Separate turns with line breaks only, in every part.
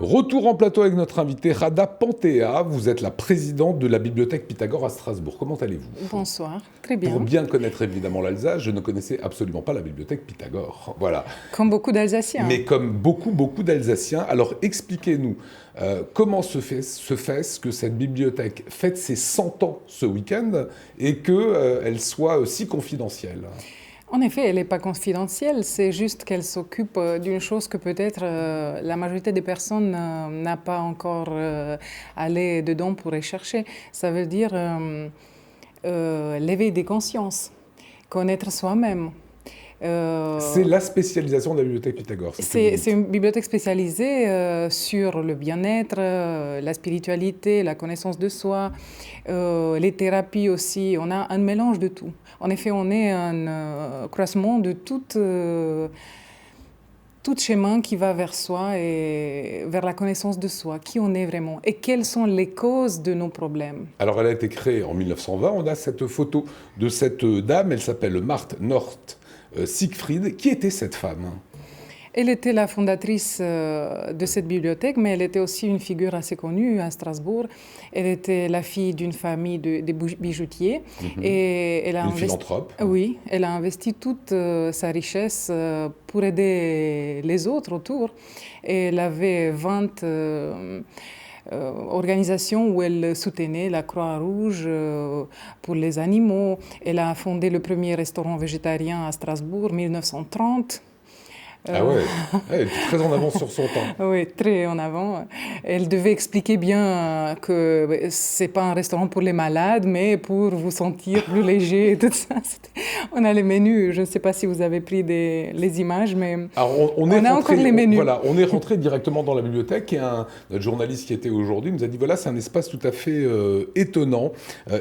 Retour en plateau avec notre invitée Rada Pantea. Vous êtes la présidente de la bibliothèque Pythagore à Strasbourg. Comment allez-vous ?
Bonsoir, très bien.
Pour bien connaître évidemment l'Alsace, je ne connaissais absolument pas la bibliothèque Pythagore. Voilà.
Comme beaucoup d'Alsaciens.
Mais comme beaucoup d'Alsaciens. Alors expliquez-nous comment se fait ce que cette bibliothèque fête ses 100 ans ce week-end et qu'elle soit si confidentielle.
En effet, elle n'est pas confidentielle, c'est juste qu'elle s'occupe d'une chose que peut-être la majorité des personnes n'a pas encore allé dedans pour rechercher. Ça veut dire l'éveil des consciences, connaître soi-même.
C'est la spécialisation de la bibliothèque Pythagore.
C'est une bibliothèque spécialisée sur le bien-être, la spiritualité, la connaissance de soi, les thérapies aussi. On a un mélange de tout. En effet, on est un croisement de tout chemin qui va vers soi et vers la connaissance de soi, qui on est vraiment et quelles sont les causes de nos problèmes.
Alors, elle a été créée en 1920. On a cette photo de cette dame. Elle s'appelle Marthe Nord Siegfried. Qui était cette femme ?
Elle était la fondatrice de cette bibliothèque, mais elle était aussi une figure assez connue à Strasbourg. Elle était la fille d'une famille de bijoutiers. Et elle a
une philanthrope.
Oui, elle a investi toute sa richesse pour aider les autres autour. Et elle avait 20 organisations où elle soutenait la Croix-Rouge pour les animaux. Elle a fondé le premier restaurant végétarien à Strasbourg en 1930.
Ah ouais, elle était très en avance sur son temps.
Oui, très en avant. Elle devait expliquer bien que c'est pas un restaurant pour les malades, mais pour vous sentir plus léger et tout ça. On a les menus, je ne sais pas si vous avez pris les images, mais
alors on
a encore les menus.
Voilà, on est rentré directement dans la bibliothèque et notre journaliste qui était aujourd'hui nous a dit voilà, c'est un espace tout à fait étonnant,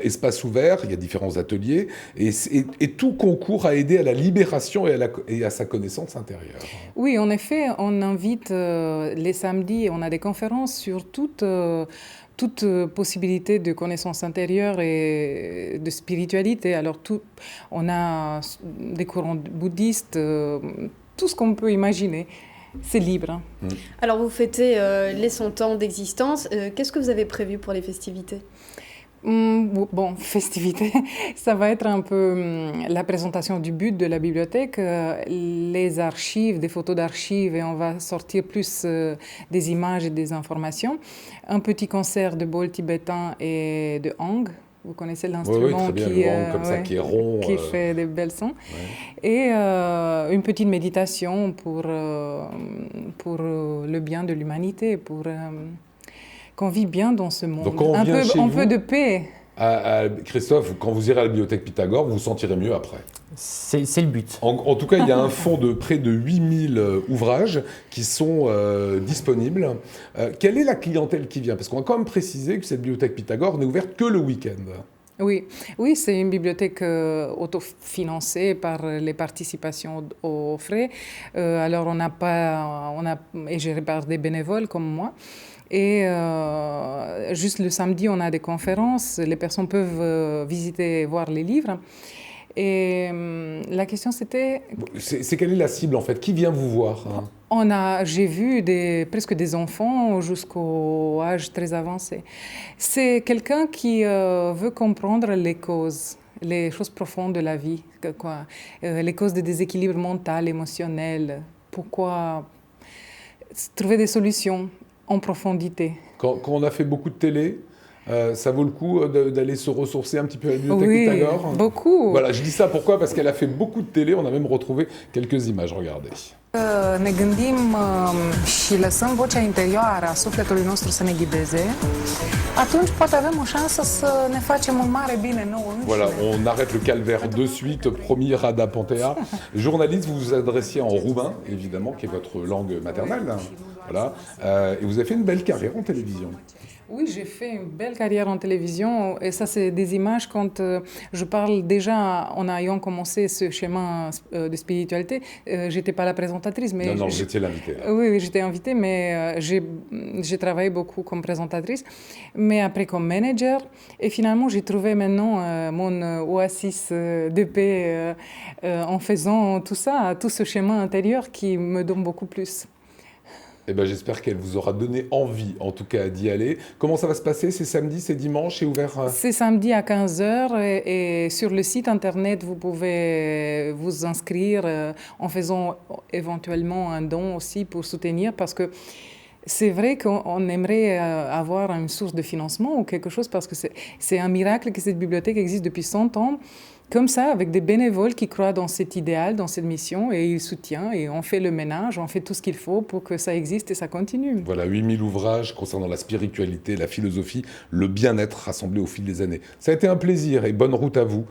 espace ouvert, il y a différents ateliers et tout concourt à aider à la libération et à sa connaissance intérieure.
Oui, en effet, on invite les samedis, on a des conférences sur toute possibilité de connaissance intérieure et de spiritualité. Alors, on a des courants bouddhistes, tout ce qu'on peut imaginer. C'est libre.
Alors, vous fêtez les 100 ans d'existence. Qu'est-ce que vous avez prévu pour les festivités ?
Bon, festivité, ça va être un peu la présentation du but de la bibliothèque, les archives, des photos d'archives, et on va sortir plus des images et des informations. Un petit concert de bol tibétain et de hang. Vous connaissez l'instrument
qui est rond,
qui fait des belles sons. Ouais. Et une petite méditation pour le bien de l'humanité, pour qu'on vit bien dans ce monde.
Donc, un
peu de paix.
Christophe, quand vous irez à la bibliothèque Pythagore, vous vous sentirez mieux après.
C'est le but.
En tout cas, il y a un fonds de près de 8000 ouvrages qui sont disponibles. Quelle est la clientèle qui vient ? Parce qu'on va quand même préciser que cette bibliothèque Pythagore n'est ouverte que le week-end.
Oui, c'est une bibliothèque autofinancée par les participations aux frais. Alors, et gérée par des bénévoles comme moi. Et juste le samedi, on a des conférences. Les personnes peuvent visiter et voir les livres. Et la question, c'était...
C'est quelle est la cible, en fait ? Qui vient vous voir ?
J'ai vu presque des enfants jusqu'au âge très avancé. C'est quelqu'un qui veut comprendre les causes, les choses profondes de la vie, les causes de déséquilibre mental, émotionnel. Pourquoi trouver des solutions en profondité.
Quand on a fait beaucoup de télé, ça vaut le coup d'aller se ressourcer un petit peu à la bibliothèque Pythagore ?
Oui, beaucoup.
Voilà, je dis ça pourquoi ? Parce qu'elle a fait beaucoup de télé, on a même retrouvé quelques images, regardez.
Ne gândim și lăsăm vocea interioară a sufletului nostru să ne ghideze, atunci poate avem o șansă să ne facem un mare bine nouă înșine.
Voilà, on arrête le calvaire de suite. Promis, Rada Pantea. Journaliste, vous vous adressiez en roumain, évidemment, qui est votre langue maternelle. Voilà. Et vous avez fait une belle carrière en télévision.
Oui, j'ai fait une belle carrière en télévision et ça, c'est des images quand je parle déjà en ayant commencé ce chemin de spiritualité. J'étais pas la présentatrice, mais...
Non, vous étiez l'invitée.
Oui, j'étais invitée, mais j'ai travaillé beaucoup comme présentatrice, mais après comme manager. Et finalement, j'ai trouvé maintenant mon oasis de paix en faisant tout ça, tout ce chemin intérieur qui me donne beaucoup plus.
Eh ben, j'espère qu'elle vous aura donné envie, en tout cas, d'y aller. Comment ça va se passer? C'est samedi, c'est dimanche, c'est ouvert
C'est samedi à 15 heures et sur le site internet, vous pouvez vous inscrire en faisant éventuellement un don aussi pour soutenir parce que c'est vrai qu'on aimerait avoir une source de financement ou quelque chose parce que c'est un miracle que cette bibliothèque existe depuis 100 ans. Comme ça, avec des bénévoles qui croient dans cet idéal, dans cette mission, et ils soutiennent, et on fait le ménage, on fait tout ce qu'il faut pour que ça existe et ça continue.
Voilà, 8000 ouvrages concernant la spiritualité, la philosophie, le bien-être rassemblés au fil des années. Ça a été un plaisir et bonne route à vous.